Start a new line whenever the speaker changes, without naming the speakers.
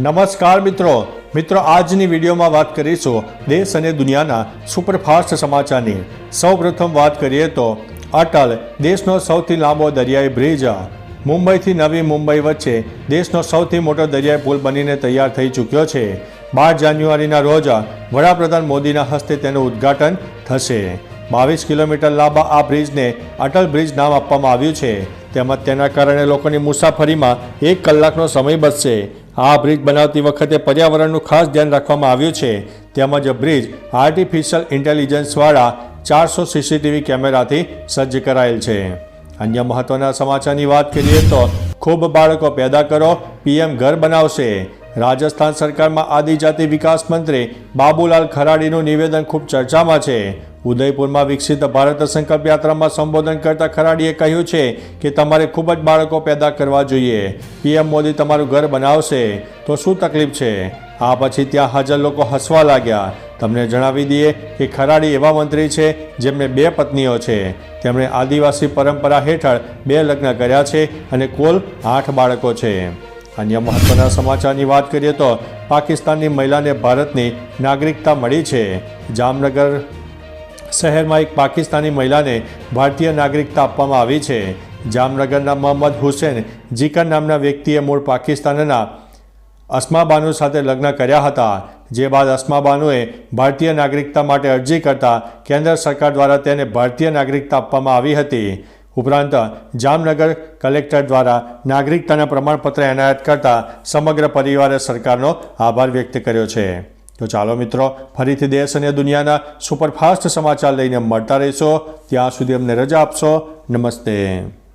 નમસ્કાર મિત્રો આજની વિડીયોમાં વાત કરીશું દેશ અને દુનિયાના સુપરફાસ્ટ સમાચારની। સૌપ્રથમ વાત કરીએ તો અટલ દેશનો સૌથી લાંબો દરિયાઈ બ્રિજ। મુંબઈથી નવી મુંબઈ વચ્ચે દેશનો સૌથી મોટો દરિયાઈ પુલ બનીને તૈયાર થઈ ચૂક્યો છે। 12 જાન્યુઆરીના રોજ વડાપ્રધાન મોદીના હસ્તે તેનું ઉદ્ઘાટન થશે। 22 કિલોમીટર લાંબા આ બ્રિજને અટલ બ્રિજ નામ આપવામાં આવ્યું છે। તેમજ તેના કારણે લોકોની મુસાફરીમાં 1 કલાકનો સમય બચશે। આ બ્રિજ બનાવતી વખતે પર્યાવરણનું ખાસ ધ્યાન રાખવામાં આવ્યું છે। તેમજ બ્રિજ આર્ટિફિશિયલ ઇન્ટેલિજન્સવાળા 400 સીસીટીવી કેમેરાથી સજ્જ કરાયેલ છે। અન્ય મહત્વના સમાચારની વાત કરીએ તો ખૂબ બાળકો પેદા કરો, પીએમ ઘર બનાવશે। રાજસ્થાન સરકારમાં આદિજાતિ વિકાસ મંત્રી બાબુલાલ ખરાડીનું નિવેદન ખૂબ ચર્ચામાં છે। ઉદયપુરમાં વિકસિત ભારત સંકલ્પ યાત્રામાં સંબોધન કરતા ખરાડીએ કહ્યું છે કે તમારે ખૂબ જ બાળકો પેદા કરવા જોઈએ। પીએમ મોદી તમારું ઘર બનાવશે તો શું તકલીફ છે? આ પછી ત્યાં હાજર લોકો હસવા લાગ્યા। તમને જણાવી દઈએ કે ખરાડી એવા મંત્રી છે જેમને 2 પત્નીઓ છે। તેમણે આદિવાસી પરંપરા હેઠળ 2 લગ્ન કર્યા છે અને કુલ 8 બાળકો છે। અન્ય મહત્વના સમાચારની વાત કરીએ તો પાકિસ્તાનની મહિલાને ભારતની નાગરિકતા મળી છે। જામનગર શહેરમાં એક પાકિસ્તાની મહિલાને ભારતીય નાગરિકતા આપવામાં આવી છે। જામનગરના મોહમ્મદ હુસૈન જીકર નામના વ્યક્તિએ મૂળ પાકિસ્તાનના અસ્મા બાનુ સાથે લગ્ન કર્યા હતા। જે બાદ અસ્મા બાનુએ ભારતીય નાગરિકતા માટે અરજી કરતા કેન્દ્ર સરકાર દ્વારા તેને ભારતીય નાગરિકતા આપવામાં આવી હતી। ઉપરાંત જામનગર કલેક્ટર દ્વારા નાગરિકતાના પ્રમાણપત્ર એનાયત કરતા સમગ્ર પરિવારે સરકારનો આભાર વ્યક્ત કર્યો છે। તો ચાલો મિત્રો, ફરીથી દેશ અને દુનિયાના સુપરફાસ્ટ સમાચાર લઈને મળતા રહીશો। ત્યાં સુધી અમને રજા આપશો। નમસ્તે।